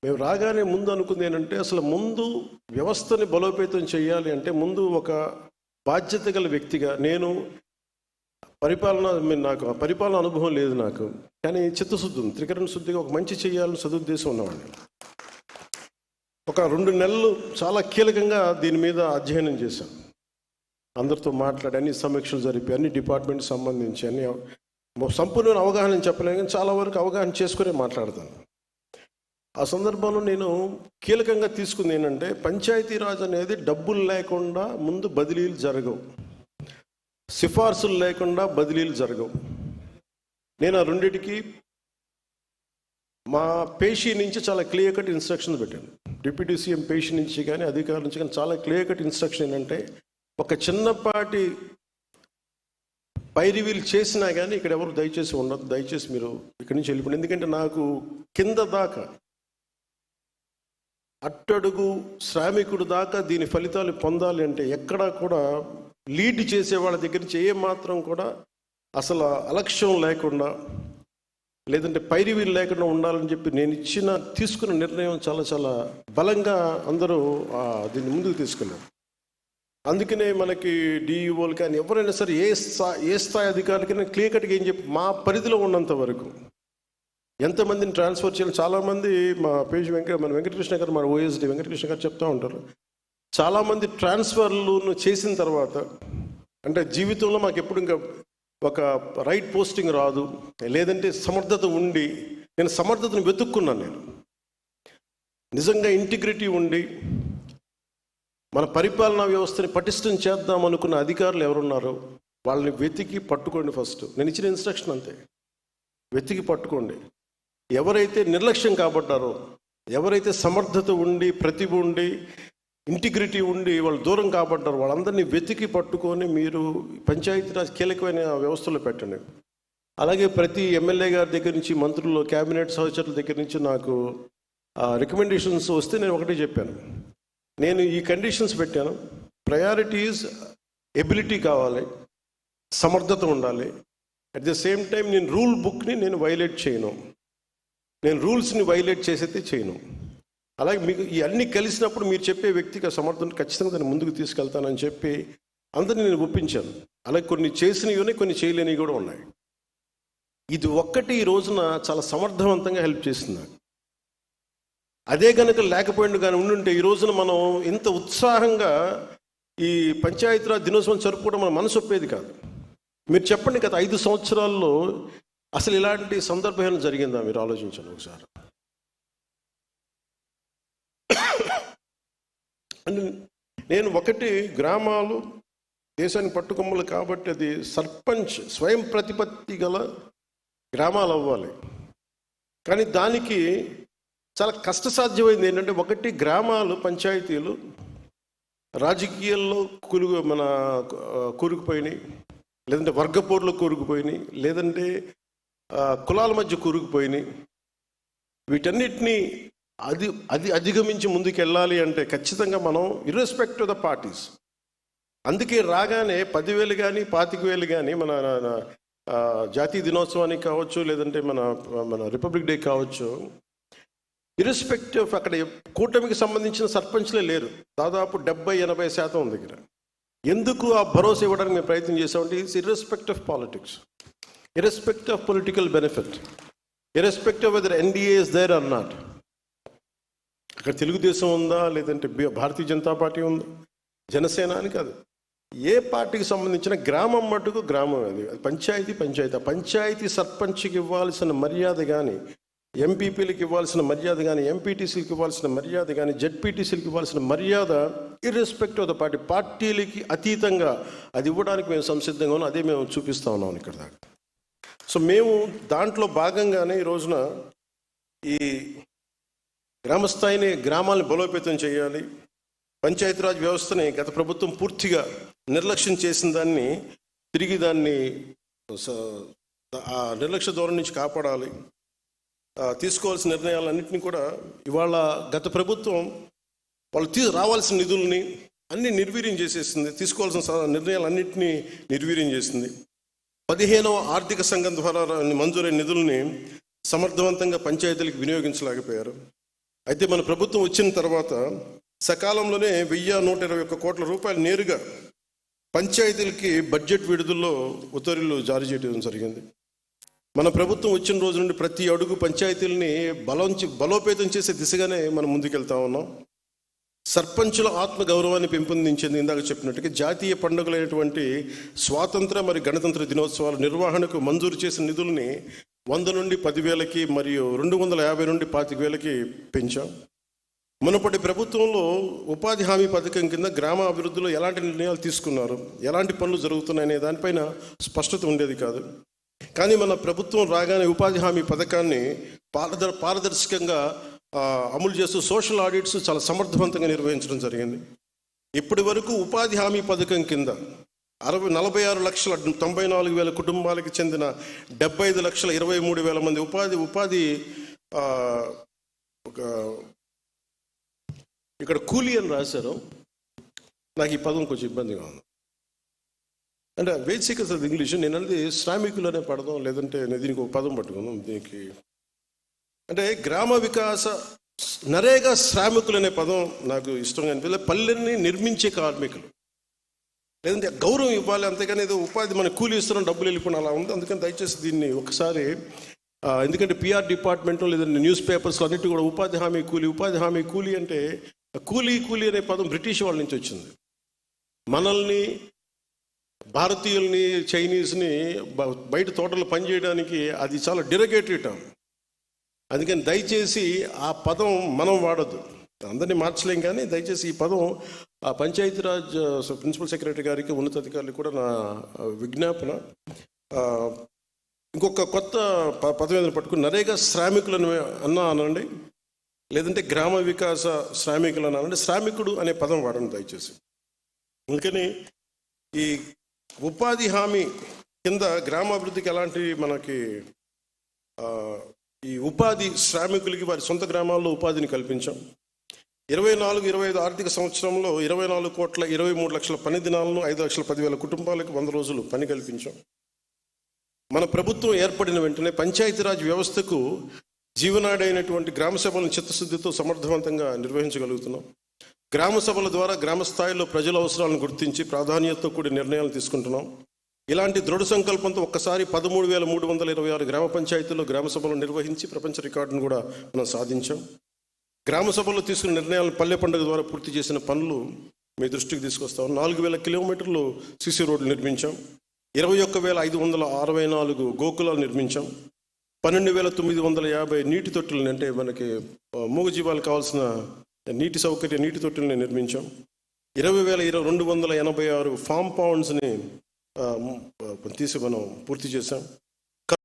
మేము రాగానే ముందు అనుకుంది ఏంటంటే, అసలు ముందు వ్యవస్థని బలోపేతం చేయాలి అంటే ముందు ఒక బాధ్యత గల వ్యక్తిగా నేను నాకు పరిపాలన అనుభవం లేదు నాకు, కానీ చిత్తశుద్ధి ఉంది, త్రికరణ శుద్ధిగా ఒక మంచి చేయాలని సదుద్దేశం ఉన్నవాడిని. ఒక 2 నెలలు చాలా కీలకంగా దీని మీద అధ్యయనం చేశాను. అందరితో మాట్లాడి అన్ని సమీక్షలు జరిపి అన్ని డిపార్ట్మెంట్ సంబంధించి అన్ని సంపూర్ణ అవగాహన చెప్పలేను, కానీ చాలా వరకు అవగాహన చేసుకునే మాట్లాడతాను. ఆ సందర్భంలో నేను కీలకంగా తీసుకుంది ఏంటంటే, పంచాయతీరాజ్ అనేది డబ్బులు లేకుండా ముందు బదిలీలు జరగవు, సిఫార్సులు లేకుండా బదిలీలు జరగవు. నేను ఆ రెండిటికి మా పేషీ నుంచి చాలా క్లియర్ కట్ ఇన్స్ట్రక్షన్స్ పెట్టాను. డిప్యూటీ సీఎం పేషీ నుంచి కానీ అధికారుల నుంచి కానీ చాలా క్లియర్ కట్ ఇన్స్ట్రక్షన్ ఏంటంటే, ఒక చిన్నపాటి పైరివీలు చేసినా కానీ ఇక్కడ ఎవరు దయచేసి ఉండదు, దయచేసి మీరు ఇక్కడి నుంచి వెళ్ళిపోండి. ఎందుకంటే నాకు కింద దాకా అట్టడుగు శ్రామికుడు దాకా దీని ఫలితాలు పొందాలి అంటే ఎక్కడా కూడా లీడ్ చేసే వాళ్ళ దగ్గర నుంచి ఏ మాత్రం కూడా అసలు అలక్ష్యం లేకుండా, లేదంటే పైరివీలు లేకుండా ఉండాలని చెప్పి నేను తీసుకున్న నిర్ణయం చాలా చాలా బలంగా అందరూ దీన్ని ముందుకు తీసుకెళ్ళారు. అందుకనే మనకి డిఈఓలు కానీ ఎవరైనా సరే ఏ స్థాయి అధికారులకైనా క్లియర్ కట్గా ఏం చెప్పి మా పరిధిలో ఉన్నంత వరకు ఎంతమందిని ట్రాన్స్ఫర్ చేయాలి. చాలామంది మా పేజ్ మన వెంకటకృష్ణ గారు, మన ఓఎస్డి వెంకటకృష్ణ గారు చెప్తూ ఉంటారు, చాలామంది ట్రాన్స్ఫర్లు చేసిన తర్వాత అంటే జీవితంలో మాకు ఎప్పుడు ఇంకా ఒక రైట్ పోస్టింగ్ రాదు, లేదంటే సమర్థత ఉండి, నేను సమర్థతను వెతుక్కున్నాను. నేను నిజంగా ఇంటిగ్రిటీ ఉండి మన పరిపాలనా వ్యవస్థని పటిష్టం చేద్దాం అనుకున్న అధికారులు ఎవరున్నారో వాళ్ళని వెతికి పట్టుకోండి. ఫస్ట్ నేను ఇచ్చిన ఇన్స్ట్రక్షన్ అంతే, వెతికి పట్టుకోండి. ఎవరైతే నిర్లక్ష్యం కాబడ్డారో, ఎవరైతే సమర్థత ఉండి, ప్రతిభ ఉండి, ఇంటిగ్రిటీ ఉండి వాళ్ళు దూరం కాబడ్డారో వాళ్ళందరినీ వెతికి పట్టుకొని మీరు పంచాయతీరాజ్ కీలకమైన వ్యవస్థలో పెట్టండి. అలాగే ప్రతి ఎమ్మెల్యే గారి దగ్గర నుంచి, మంత్రులు, క్యాబినెట్ సహచరుల దగ్గర నుంచి నాకు రికమెండేషన్స్ వస్తే నేను ఒకటే చెప్పాను, నేను ఈ కండిషన్స్ పెట్టాను. ప్రయారిటీస్ ఎబిలిటీ కావాలి, సమర్థత ఉండాలి. అట్ ద సేమ్ టైం నేను రూల్ బుక్ని నేను వైలేట్ చేయను, నేను రూల్స్ని వైలేట్ చేసేది చేయను. అలాగే మీకు ఈ అన్నీ కలిసినప్పుడు మీరు చెప్పే వ్యక్తికి సమర్థన ఖచ్చితంగా దాన్ని ముందుకు తీసుకెళ్తానని చెప్పి అందరినీ నేను ఒప్పించాను. అలాగే కొన్ని చేసినవి ఉన్నాయి, కొన్ని చేయలేనివి కూడా ఉన్నాయి. ఇది ఒక్కటి ఈ రోజున చాలా సమర్థవంతంగా హెల్ప్ చేస్తుంది నాకు. అదే కనుక లేకపోయిండు కానీ ఉండుంటే ఈ రోజున మనం ఇంత ఉత్సాహంగా ఈ పంచాయతీరాజ్ దినోత్సవం జరుపుకోవడం మన మనసు ఒప్పేది కాదు. మీరు చెప్పండి, గత 5 సంవత్సరాల్లో అసలు ఇలాంటి సందర్భం జరిగిందా? మీరు ఆలోచించండి ఒకసారి. నేను ఒకటి, గ్రామాలు దేశాన్ని పట్టుకొమ్మలు కాబట్టి అది సర్పంచ్ స్వయం ప్రతిపత్తి గల గ్రామాలు అవ్వాలి. కానీ దానికి చాలా కష్టసాధ్యమైంది ఏంటంటే, ఒకటి గ్రామాలు, పంచాయతీలు రాజకీయాల్లో కూరుకుపోయినాయి, లేదంటే వర్గపోరులో కూరుకుపోయినాయి, లేదంటే కులాల మధ్య కూరుకుపోయినాయి. వీటన్నిటినీ అధిగమించి ముందుకు వెళ్ళాలి అంటే ఖచ్చితంగా మనం ఇర్రెస్పెక్ట్ ఆఫ్ ద పార్టీస్. అందుకే రాగానే 10,000 కానీ 25,000 కానీ మన జాతీయ దినోత్సవానికి కావచ్చు, లేదంటే మన రిపబ్లిక్ డే కావచ్చు, ఇర్రెస్పెక్టివ్ ఆఫ్ అక్కడ కూటమికి సంబంధించిన సర్పంచ్లే లేరు, దాదాపు 70-80% దగ్గర. ఎందుకు ఆ భరోసా ఇవ్వడానికి మేము ప్రయత్నం చేసామంటే, it's irrespective of politics, irrespective of political benefit, irrespective of whether NDA is there or not. అక్కడ తెలుగుదేశం ఉందా, లేదంటే భారతీయ జనతా పార్టీ ఉందా, జనసేన అని కాదు, ఏ పార్టీకి సంబంధించిన గ్రామం మటుకు గ్రామం. అది పంచాయతీ. ఆ పంచాయతీ సర్పంచ్కి ఇవ్వాల్సిన మర్యాద కానీ, ఎంపీపీలకు ఇవ్వాల్సిన మర్యాద కానీ, ఎంపీటీసీలకు ఇవ్వాల్సిన మర్యాద కానీ, జెడ్పీటీసీలకు ఇవ్వాల్సిన మర్యాద ఇర్రెస్పెక్ట్ ఆఫ్ ద పార్టీలకి అతీతంగా అది ఇవ్వడానికి మేము సంసిద్ధంగా ఉన్నాం. అదే మేము చూపిస్తూ ఉన్నాం ఇక్కడ దాకా. సో మేము దాంట్లో భాగంగానే ఈ రోజున ఈ గ్రామస్థాయిని, గ్రామాలను బలోపేతం చేయాలి. పంచాయతీరాజ్ వ్యవస్థని గత ప్రభుత్వం పూర్తిగా నిర్లక్ష్యం చేసిన దాన్ని తిరిగి దాన్ని ఆ నిర్లక్ష్య ధోరణి నుంచి కాపాడాలి. తీసుకోవాల్సిన నిర్ణయాలన్నింటినీ కూడా ఇవాళ గత ప్రభుత్వం వాళ్ళు రావాల్సిన నిధుల్ని అన్ని నిర్వీర్యం చేసేసింది, తీసుకోవాల్సిన నిర్ణయాలన్నింటినీ నిర్వీర్యం చేసింది. 15వ ఆర్థిక సంఘం ద్వారా మంజూరైన నిధుల్ని సమర్థవంతంగా పంచాయతీలకు వినియోగించలేకపోయారు. అయితే మన ప్రభుత్వం వచ్చిన తర్వాత సకాలంలోనే 1121 కోట్ల రూపాయలు నేరుగా పంచాయతీలకి బడ్జెట్ విడుదలలో ఉత్తర్వులు జారీ చేయడం జరిగింది. మన ప్రభుత్వం వచ్చిన రోజు నుండి ప్రతి అడుగు పంచాయతీలని బలోపేతం చేసే దిశగానే మనం ముందుకెళ్తా ఉన్నాం. సర్పంచుల ఆత్మ గౌరవాన్ని పెంపొందించింది. ఇందాక చెప్పినట్టుగా జాతీయ పండుగలైనటువంటి స్వాతంత్ర మరియు గణతంత్ర దినోత్సవాల నిర్వహణకు మంజూరు చేసిన నిధుల్ని 100 నుండి 10,000కి మరియు 250 నుండి 25,000కి పెంచాం. మునుపటి ప్రభుత్వంలో ఉపాధి హామీ పథకం కింద గ్రామ అభివృద్ధిలో ఎలాంటి నిర్ణయాలు తీసుకున్నారు, ఎలాంటి పనులు జరుగుతున్నాయనే దానిపైన స్పష్టత ఉండేది కాదు. కానీ మన ప్రభుత్వం రాగానే ఉపాధి హామీ పథకాన్ని పారదర్శకంగా అమలు చేస్తూ సోషల్ ఆడిట్స్ చాలా సమర్థవంతంగా నిర్వహించడం జరిగింది. ఇప్పటి వరకు ఉపాధి హామీ పథకం కింద 46,94,000 కుటుంబాలకు చెందిన 75,23,000 మంది ఉపాధి ఇక్కడ కూలీ అని రాశారు. నాకు ఈ పదం కొంచెం ఇబ్బందిగా ఉంది. అంటే వేజ్ సీకర్స్ అది ఇంగ్లీష్, నేను అనేది శ్రామికులు అనే పడదాం, లేదంటే నేను దీనికి ఒక పదం పట్టుకుందాం. దీనికి అంటే గ్రామ వికాస నరేగా శ్రామికులు అనే పదం నాకు ఇష్టంగా అనిపించలేదు. పల్లెల్ని నిర్మించే కార్మికులు, లేదంటే గౌరవం ఇవ్వాలి, అంతేగాని ఏదో ఉపాధి మన కూలీ ఇస్తున్నాం డబ్బులు వెళ్ళిపోయిన అలా ఉంది. అందుకని దయచేసి దీన్ని ఒకసారి, ఎందుకంటే పిఆర్ డిపార్ట్మెంట్లో లేదంటే న్యూస్ పేపర్స్లో అన్నిటి కూడా ఉపాధి హామీ కూలీ అంటే కూలీ అనే పదం బ్రిటిష్ వాళ్ళ నుంచి వచ్చింది. మనల్ని భారతీయుల్ని చైనీస్ని బయట తోటలు పనిచేయడానికి అది చాలా డిరగేటరీ టర్మ్. అందుకని దయచేసి ఆ పదం మనం వాడద్దు. అందరినీ మార్చలేం, కానీ దయచేసి ఈ పదం ఆ పంచాయతీరాజ్ ప్రిన్సిపల్ సెక్రటరీ గారికి, ఉన్నతాధికారులకు కూడా నా విజ్ఞాపన. ఇంకొక కొత్త పదం ఏదైనా పట్టుకుని నరేగా శ్రామికులను అనండి, లేదంటే గ్రామ వికాస శ్రామికులను అనండి, శ్రామికుడు అనే పదం వాడండి దయచేసి. అందుకని ఈ ఉపాధి హామీ కింద గ్రామాభివృద్ధికి ఎలాంటి మనకి ఈ ఉపాధి శ్రామికులకి వారి సొంత గ్రామాల్లో ఉపాధిని కల్పించాం. 24-25 ఆర్థిక సంవత్సరంలో 24,23,00,000 పని దినాలను 5,10,000 కుటుంబాలకు 100 రోజులు పని కల్పించాం. మన ప్రభుత్వం ఏర్పడిన వెంటనే పంచాయతీరాజ్ వ్యవస్థకు జీవనాడి అయినటువంటి గ్రామ సభలను చిత్తశుద్ధితో సమర్థవంతంగా నిర్వహించగలుగుతున్నాం. గ్రామ సభల ద్వారా గ్రామ స్థాయిలో ప్రజల అవసరాలను గుర్తించి ప్రాధాన్యతతో కూడిన నిర్ణయాలు తీసుకుంటున్నాం. ఇలాంటి దృఢ సంకల్పంతో ఒక్కసారి 13,326 గ్రామ పంచాయతీల్లో గ్రామ సభలు నిర్వహించి ప్రపంచ రికార్డును కూడా మనం సాధించాం. గ్రామ సభల్లో తీసుకున్న నిర్ణయాలను పల్లె పండుగ ద్వారా పూర్తి చేసిన పనులు మీ దృష్టికి తీసుకొస్తాం. 4,000 కిలోమీటర్లు సిసి రోడ్లు నిర్మించాం. 21,564 గోకులాలు నిర్మించాం. 12,950 నీటి తొట్టులను, అంటే మనకి మూగజీవాలకు కావాల్సిన నీటి తొట్టుల్ని నిర్మించాం. 20,286 ఫామ్ పౌండ్స్ని మనం పూర్తి చేశాం.